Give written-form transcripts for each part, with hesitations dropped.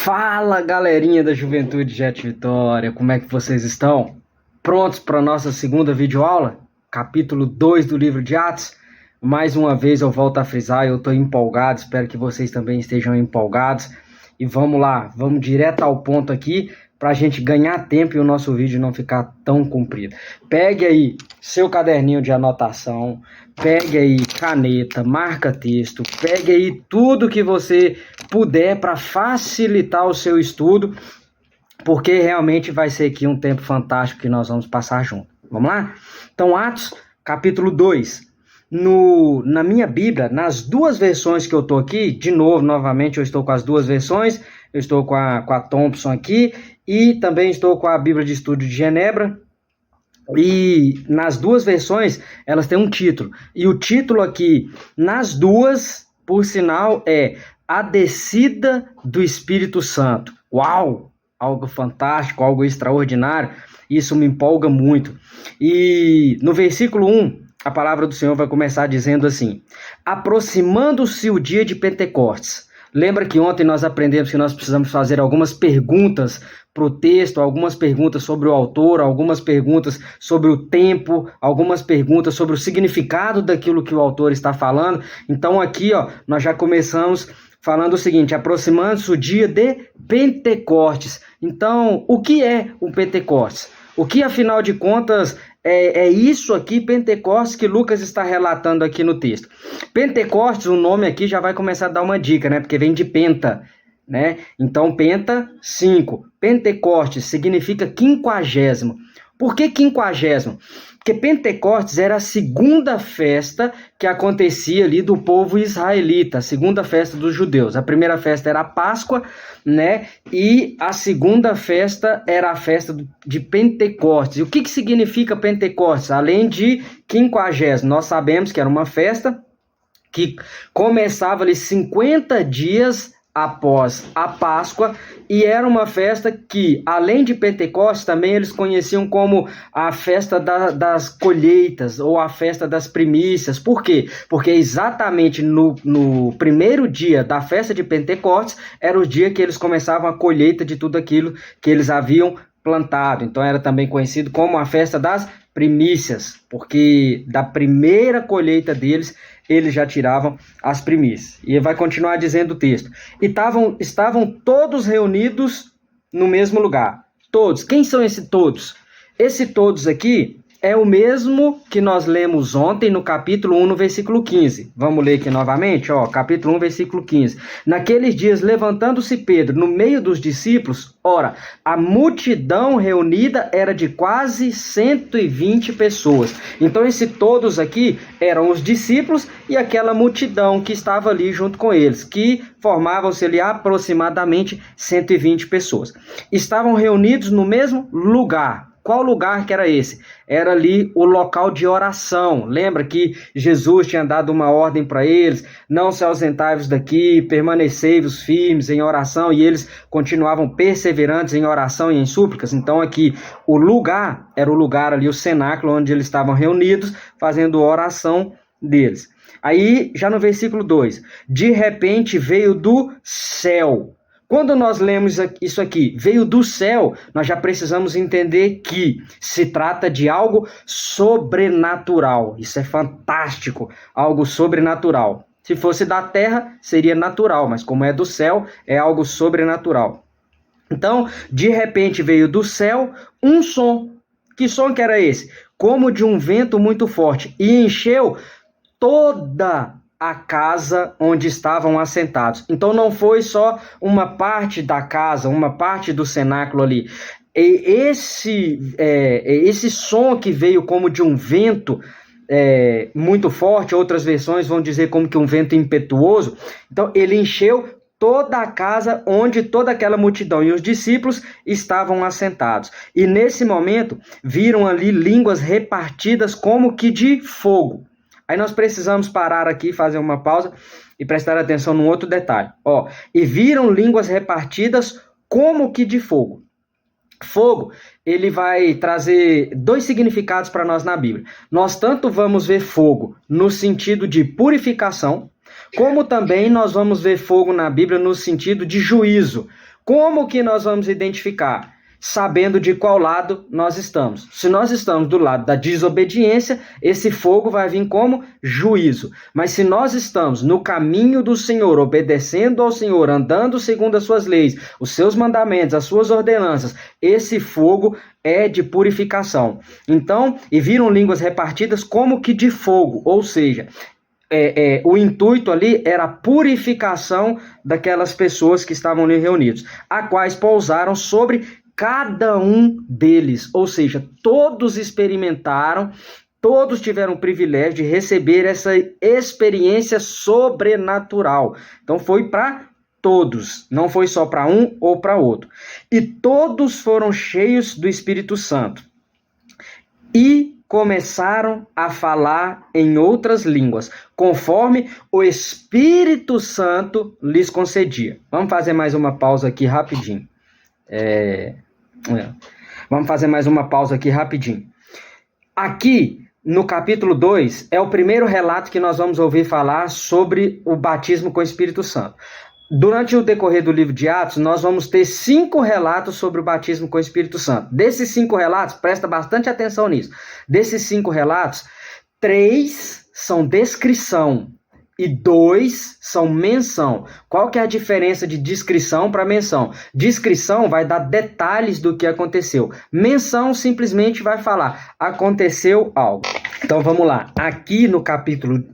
Fala, galerinha da Juventude Jet Vitória, como é que vocês estão? Prontos para a nossa segunda videoaula? Capítulo 2 do livro de Atos? Mais uma vez eu volto a frisar, eu estou empolgado, espero que vocês também estejam empolgados. E vamos lá, vamos direto ao ponto aqui, para a gente ganhar tempo e o nosso vídeo não ficar tão comprido. Pegue aí seu caderninho de anotação, pegue aí caneta, marca texto, pegue aí tudo que você puder para facilitar o seu estudo, porque realmente vai ser aqui um tempo fantástico que nós vamos passar junto. Vamos lá? Então, Atos, capítulo 2. Na minha Bíblia, nas duas versões que eu estou aqui, de novo, novamente, eu estou com as duas versões, eu estou com a Thompson aqui, e também estou com a Bíblia de Estudo de Genebra, e nas duas versões, elas têm um título, e o título aqui, nas duas, por sinal, é A Descida do Espírito Santo. Uau! Algo fantástico, algo extraordinário, isso me empolga muito. E no versículo 1, a palavra do Senhor vai começar dizendo assim: aproximando-se o dia de Pentecostes. Lembra que ontem nós aprendemos que nós precisamos fazer algumas perguntas para o texto, algumas perguntas sobre o autor, algumas perguntas sobre o tempo, algumas perguntas sobre o significado daquilo que o autor está falando. Então aqui, nós já começamos falando o seguinte: aproximando-se o dia de Pentecostes. Então, o que é o Pentecostes? O que, afinal de contas, é isso aqui, Pentecostes, que Lucas está relatando aqui no texto? Pentecostes, o nome aqui já vai começar a dar uma dica, né? Porque vem de penta, né? Então, penta, 5. Pentecostes significa 50º. Por que 50º? Porque Pentecostes era a segunda festa que acontecia ali do povo israelita, a segunda festa dos judeus. A primeira festa era a Páscoa, né? E a segunda festa era a festa de Pentecostes. E o que significa Pentecostes? Além de 50º, nós sabemos que era uma festa que começava ali 50 dias após a Páscoa, e era uma festa que, além de Pentecostes, também eles conheciam como a festa das colheitas, ou a festa das primícias. Por quê? Porque exatamente no primeiro dia da festa de Pentecostes, era o dia que eles começavam a colheita de tudo aquilo que eles haviam plantado. Então era também conhecido como a festa das primícias, porque da primeira colheita deles, eles já tiravam as primícias. E vai continuar dizendo o texto: e estavam todos reunidos no mesmo lugar. Todos. Quem são esses todos? Esse todos aqui é o mesmo que nós lemos ontem no capítulo 1, no versículo 15. Vamos ler aqui novamente, capítulo 1, versículo 15. Naqueles dias, levantando-se Pedro no meio dos discípulos, ora, a multidão reunida era de quase 120 pessoas. Então, esse todos aqui eram os discípulos e aquela multidão que estava ali junto com eles, que formavam-se ali aproximadamente 120 pessoas. Estavam reunidos no mesmo lugar. Qual lugar que era esse? Era ali o local de oração. Lembra que Jesus tinha dado uma ordem para eles: não se ausentai-vos daqui, permanecei-vos firmes em oração, e eles continuavam perseverantes em oração e em súplicas. Então aqui o lugar era o lugar ali, o cenáculo, onde eles estavam reunidos, fazendo oração deles. Aí, já no versículo 2, de repente veio do céu. Quando nós lemos isso aqui, veio do céu, nós já precisamos entender que se trata de algo sobrenatural. Isso é fantástico, algo sobrenatural. Se fosse da terra, seria natural, mas como é do céu, é algo sobrenatural. Então, de repente veio do céu um som. Que som que era esse? Como de um vento muito forte, e encheu toda a casa onde estavam assentados. Então não foi só uma parte da casa, uma parte do cenáculo ali. Esse som que veio como de um vento muito forte, outras versões vão dizer como que um vento impetuoso. Então ele encheu toda a casa onde toda aquela multidão e os discípulos estavam assentados. E nesse momento viram ali línguas repartidas como que de fogo. Aí nós precisamos parar aqui, fazer uma pausa e prestar atenção num outro detalhe. E viram línguas repartidas como que de fogo. Fogo, ele vai trazer dois significados para nós na Bíblia. Nós tanto vamos ver fogo no sentido de purificação, como também nós vamos ver fogo na Bíblia no sentido de juízo. Como que nós vamos identificar? Sabendo de qual lado nós estamos. Se nós estamos do lado da desobediência, esse fogo vai vir como juízo. Mas se nós estamos no caminho do Senhor, obedecendo ao Senhor, andando segundo as suas leis, os seus mandamentos, as suas ordenanças, esse fogo é de purificação. Então, e viram línguas repartidas como que de fogo, ou seja, o intuito ali era a purificação daquelas pessoas que estavam ali reunidos, a quais pousaram sobre cada um deles, ou seja, todos experimentaram, todos tiveram o privilégio de receber essa experiência sobrenatural. Então foi para todos, não foi só para um ou para outro. E todos foram cheios do Espírito Santo e começaram a falar em outras línguas, conforme o Espírito Santo lhes concedia. Vamos fazer mais uma pausa aqui rapidinho. Vamos fazer mais uma pausa aqui rapidinho. Aqui, no capítulo 2, é o primeiro relato que nós vamos ouvir falar sobre o batismo com o Espírito Santo. Durante o decorrer do livro de Atos, nós vamos ter 5 relatos sobre o batismo com o Espírito Santo. Desses 5 relatos, presta bastante atenção nisso. Desses 5 relatos, 3 são descrição e 2 são menção. Qual que é a diferença de descrição para menção? Descrição vai dar detalhes do que aconteceu. Menção simplesmente vai falar, aconteceu algo. Então vamos lá. Aqui no capítulo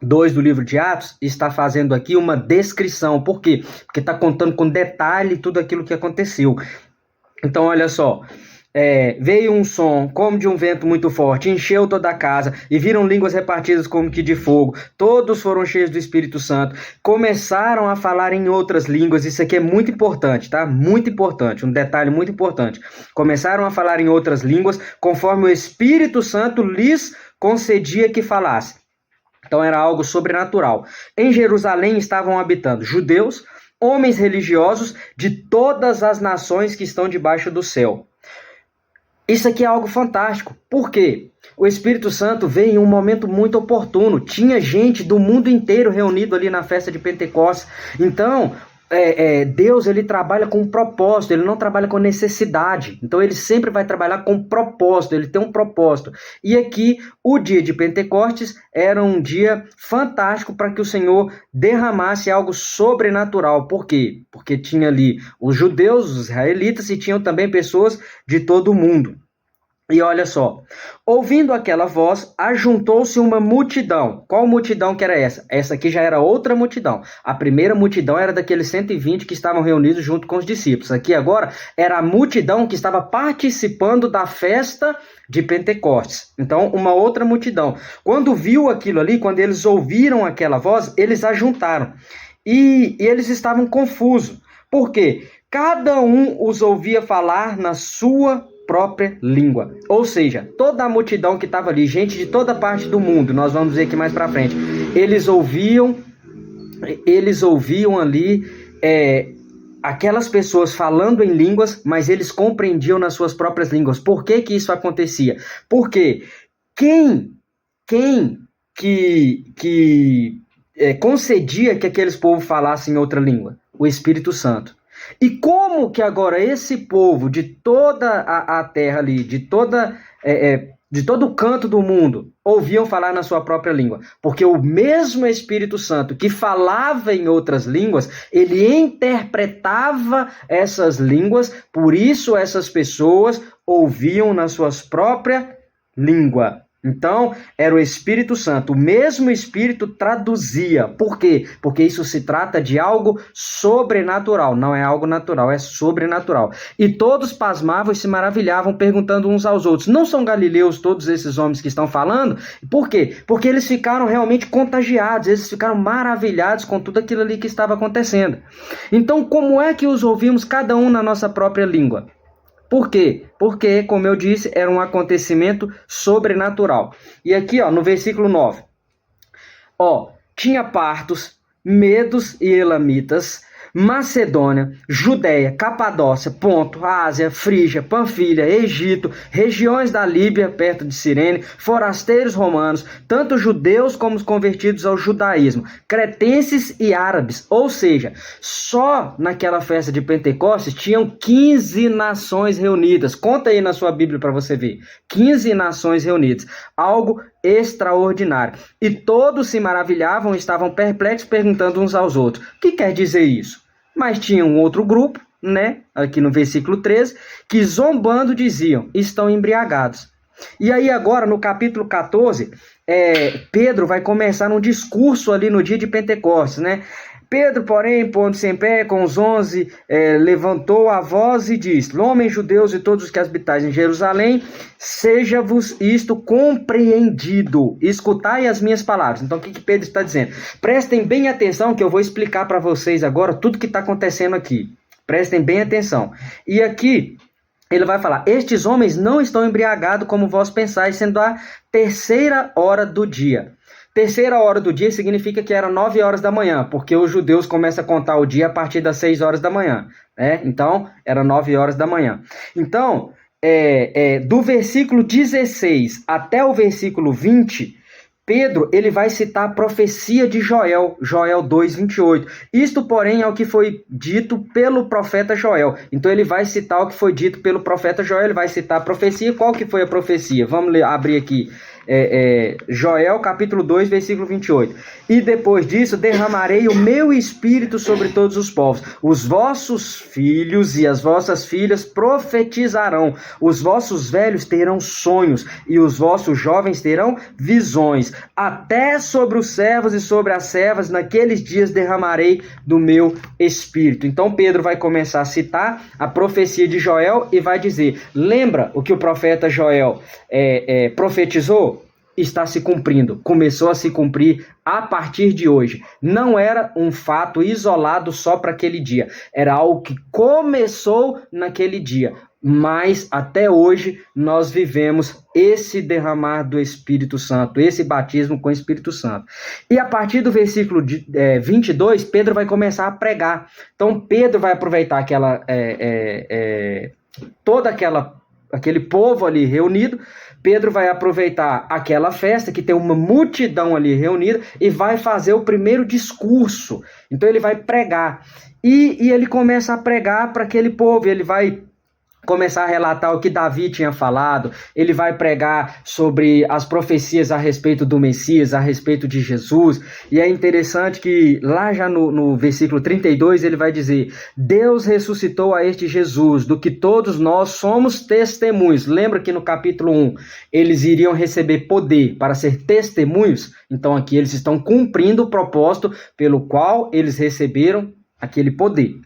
2 do livro de Atos, está fazendo aqui uma descrição. Por quê? Porque está contando com detalhe tudo aquilo que aconteceu. Então olha só. Veio um som como de um vento muito forte, encheu toda a casa, e viram línguas repartidas como que de fogo. Todos foram cheios do Espírito Santo, começaram a falar em outras línguas. Isso aqui é muito importante, tá? Muito importante, um detalhe muito importante. Começaram a falar em outras línguas, conforme o Espírito Santo lhes concedia que falasse. Então era algo sobrenatural. Em Jerusalém estavam habitando judeus, homens religiosos de todas as nações que estão debaixo do céu. Isso aqui é algo fantástico. Por quê? O Espírito Santo veio em um momento muito oportuno. Tinha gente do mundo inteiro reunido ali na festa de Pentecostes. Então, Deus, ele trabalha com propósito, ele não trabalha com necessidade. Então, ele sempre vai trabalhar com propósito, ele tem um propósito. E aqui, o dia de Pentecostes era um dia fantástico para que o Senhor derramasse algo sobrenatural. Por quê? Porque tinha ali os judeus, os israelitas, e tinham também pessoas de todo o mundo. E olha só, ouvindo aquela voz, ajuntou-se uma multidão. Qual multidão que era essa? Essa aqui já era outra multidão. A primeira multidão era daqueles 120 que estavam reunidos junto com os discípulos. Aqui agora era a multidão que estava participando da festa de Pentecostes. Então, uma outra multidão. Quando viu aquilo ali, quando eles ouviram aquela voz, eles ajuntaram. E eles estavam confusos. Por quê? Cada um os ouvia falar na sua própria língua. Ou seja, toda a multidão que estava ali, gente de toda parte do mundo, nós vamos ver aqui mais para frente, eles ouviam ali aquelas pessoas falando em línguas, mas eles compreendiam nas suas próprias línguas. Por que que isso acontecia? Porque quem concedia que aqueles povos falassem outra língua? O Espírito Santo. E como que agora esse povo de toda a terra ali, de todo o canto do mundo, ouviam falar na sua própria língua? Porque o mesmo Espírito Santo que falava em outras línguas, ele interpretava essas línguas, por isso essas pessoas ouviam na sua própria língua. Então, era o Espírito Santo, o mesmo Espírito traduzia. Por quê? Porque isso se trata de algo sobrenatural, não é algo natural, é sobrenatural. E todos pasmavam e se maravilhavam, perguntando uns aos outros, não são galileus todos esses homens que estão falando? Por quê? Porque eles ficaram realmente contagiados, eles ficaram maravilhados com tudo aquilo ali que estava acontecendo. Então, como é que os ouvimos cada um na nossa própria língua? Por quê? Porque, como eu disse, era um acontecimento sobrenatural. E aqui, no versículo 9. Tinha partos, medos e elamitas, Macedônia, Judéia, Capadócia, Ponto, Ásia, Frígia, Panfilha, Egito, regiões da Líbia, perto de Cirene, forasteiros romanos, tanto judeus como os convertidos ao judaísmo, cretenses e árabes. Ou seja, só naquela festa de Pentecostes tinham 15 nações reunidas. Conta aí na sua Bíblia para você ver. 15 nações reunidas. Algo extraordinário. E todos se maravilhavam, estavam perplexos, perguntando uns aos outros: o que quer dizer isso? Mas tinha um outro grupo, né, aqui no versículo 13, que zombando diziam: estão embriagados. E aí agora, no capítulo 14, Pedro vai começar um discurso ali no dia de Pentecostes, né? Pedro, porém, pondo-se em pé com os 11, levantou a voz e disse: homens judeus e todos os que habitais em Jerusalém, seja-vos isto compreendido, escutai as minhas palavras. Então, o que Pedro está dizendo? Prestem bem atenção que eu vou explicar para vocês agora tudo que está acontecendo aqui. Prestem bem atenção. E aqui ele vai falar: estes homens não estão embriagados como vós pensais, sendo a 3ª hora do dia. 3ª hora do dia significa que era 9 horas da manhã, porque os judeus começam a contar o dia a partir das 6 horas da manhã, né? Então, era 9 horas da manhã. Então, do versículo 16 até o versículo 20, Pedro ele vai citar a profecia de Joel, Joel 2:28. Isto, porém, é o que foi dito pelo profeta Joel. Então, ele vai citar o que foi dito pelo profeta Joel, ele vai citar a profecia. Qual que foi a profecia? Vamos abrir aqui. Joel capítulo 2, versículo 28. E depois disso derramarei o meu espírito sobre todos os povos. Os vossos filhos e as vossas filhas profetizarão. Os vossos velhos terão sonhos e os vossos jovens terão visões. Até sobre os servos e sobre as servas naqueles dias derramarei do meu espírito. Então Pedro vai começar a citar a profecia de Joel e vai dizer: lembra o que o profeta Joel profetizou? Está se cumprindo, começou a se cumprir a partir de hoje. Não era um fato isolado só para aquele dia, era algo que começou naquele dia, mas até hoje nós vivemos esse derramar do Espírito Santo, esse batismo com o Espírito Santo. E a partir do versículo 22, Pedro vai começar a pregar. Então Pedro vai aproveitar aquele povo ali reunido. Pedro vai aproveitar aquela festa que tem uma multidão ali reunida e vai fazer o primeiro discurso. Então ele vai pregar. E ele começa a pregar para aquele povo. Ele vai começar a relatar o que Davi tinha falado. Ele vai pregar sobre as profecias a respeito do Messias, a respeito de Jesus. E é interessante que lá já no versículo 32 ele vai dizer: Deus ressuscitou a este Jesus, do que todos nós somos testemunhos. Lembra que no capítulo 1 eles iriam receber poder para ser testemunhos? Então aqui eles estão cumprindo o propósito pelo qual eles receberam aquele poder.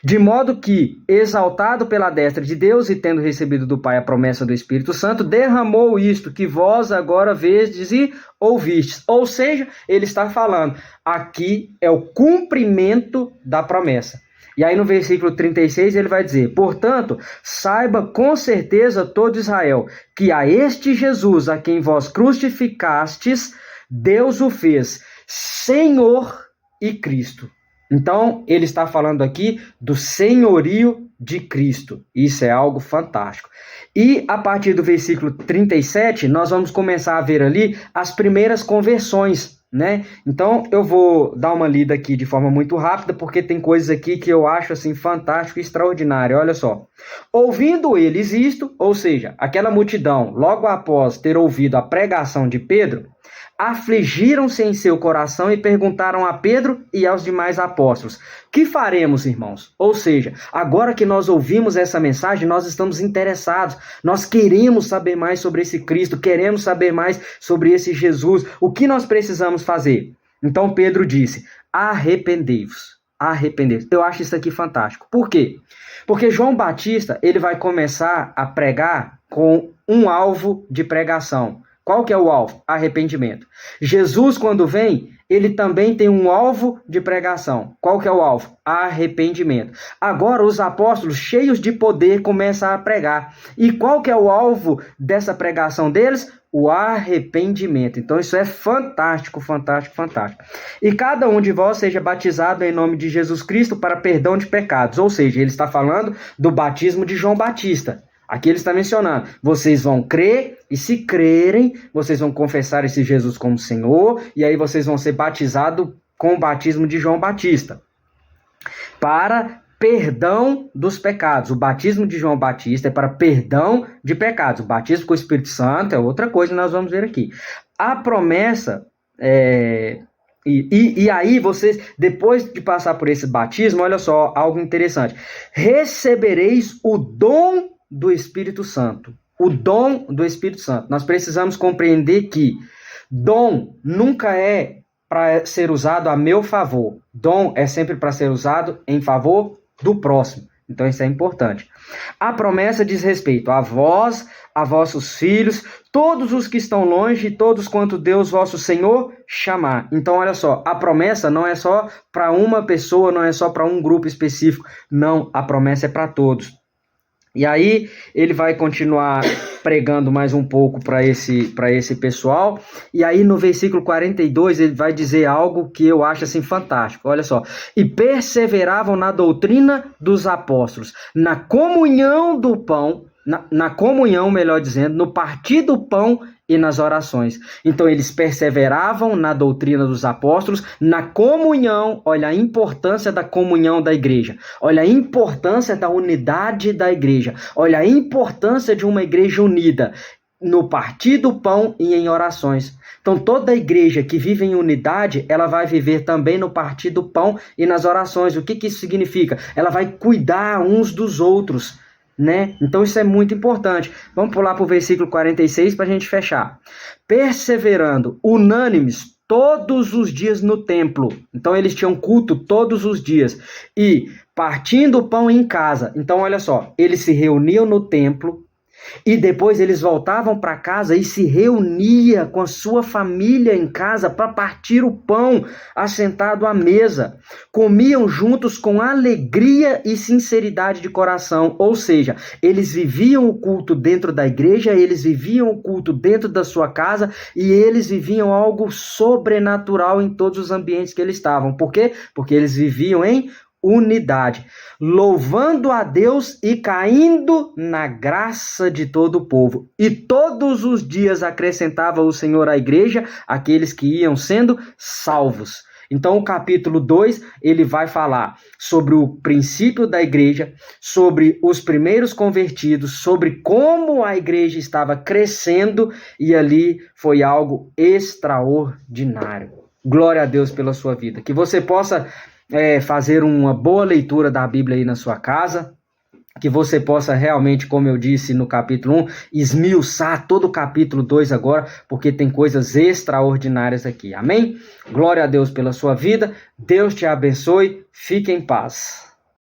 De modo que, exaltado pela destra de Deus e tendo recebido do Pai a promessa do Espírito Santo, derramou isto que vós agora vedes e ouvistes. Ou seja, ele está falando, aqui é o cumprimento da promessa. E aí no versículo 36 ele vai dizer: portanto, saiba com certeza todo Israel, que a este Jesus a quem vós crucificastes, Deus o fez Senhor e Cristo. Então, ele está falando aqui do senhorio de Cristo. Isso é algo fantástico. E a partir do versículo 37, nós vamos começar a ver ali as primeiras conversões, né? Então, eu vou dar uma lida aqui de forma muito rápida, porque tem coisas aqui que eu acho assim fantástico e extraordinário. Olha só. Ouvindo eles isto, ou seja, aquela multidão, logo após ter ouvido a pregação de Pedro, afligiram-se em seu coração e perguntaram a Pedro e aos demais apóstolos: que faremos, irmãos? Ou seja, agora que nós ouvimos essa mensagem, nós estamos interessados, nós queremos saber mais sobre esse Cristo, queremos saber mais sobre esse Jesus. O que nós precisamos fazer? Então Pedro disse: arrependei-vos. Arrependei-vos. Eu acho isso aqui fantástico. Por quê? Porque João Batista ele vai começar a pregar com um alvo de pregação. Qual que é o alvo? Arrependimento. Jesus, quando vem, ele também tem um alvo de pregação. Qual que é o alvo? Arrependimento. Agora, os apóstolos, cheios de poder, começam a pregar. E qual que é o alvo dessa pregação deles? o arrependimento. Então isso é fantástico, fantástico, fantástico. E cada um de vós seja batizado em nome de Jesus Cristo para perdão de pecados. Ou seja, ele está falando do batismo de João Batista. Aqui ele está mencionando, vocês vão crer, e se crerem, vocês vão confessar esse Jesus como Senhor, e aí vocês vão ser batizados com o batismo de João Batista, para perdão dos pecados. O batismo de João Batista é para perdão de pecados. O batismo com o Espírito Santo é outra coisa que nós vamos ver aqui. A promessa E aí vocês, depois de passar por esse batismo, olha só, algo interessante. Recebereis o dom do Espírito Santo. O dom do Espírito Santo. Nós precisamos compreender que dom nunca é para ser usado a meu favor. Dom é sempre para ser usado em favor do próximo. Então isso é importante. A promessa diz respeito a vós, a vossos filhos, todos os que estão longe, todos quanto Deus vosso Senhor chamar. Então olha só, a promessa não é só para uma pessoa, não é só para um grupo específico. Não, a promessa é para todos. E aí ele vai continuar pregando mais um pouco para esse pessoal. E aí no versículo 42 ele vai dizer algo que eu acho assim fantástico. Olha só. E perseveravam na doutrina dos apóstolos, na comunhão do pão, na comunhão, melhor dizendo, no partir do pão e nas orações. Então eles perseveravam na doutrina dos apóstolos, na comunhão. Olha a importância da comunhão da igreja. Olha a importância da unidade da igreja. Olha a importância de uma igreja unida no partir do pão e em orações. Então toda igreja que vive em unidade, ela vai viver também no partir do pão e nas orações. O que isso significa? Ela vai cuidar uns dos outros, né? Então isso é muito importante. Vamos pular para o versículo 46 para a gente fechar. Perseverando unânimes todos os dias no templo. Então eles tinham culto todos os dias. E partindo o pão em casa. Então olha só, eles se reuniam no templo e depois eles voltavam para casa e se reunia com a sua família em casa para partir o pão assentado à mesa. Comiam juntos com alegria e sinceridade de coração. Ou seja, eles viviam o culto dentro da igreja, eles viviam o culto dentro da sua casa e eles viviam algo sobrenatural em todos os ambientes que eles estavam. Por quê? Porque eles viviam em unidade, louvando a Deus e caindo na graça de todo o povo. E todos os dias acrescentava o Senhor à igreja aqueles que iam sendo salvos. Então o capítulo 2, ele vai falar sobre o princípio da igreja, sobre os primeiros convertidos, sobre como a igreja estava crescendo, e ali foi algo extraordinário. Glória a Deus pela sua vida. Que você possa fazer uma boa leitura da Bíblia aí na sua casa, que você possa realmente, como eu disse no capítulo 1, esmiuçar todo o capítulo 2 agora, porque tem coisas extraordinárias aqui. Amém? Glória a Deus pela sua vida, Deus te abençoe, fique em paz.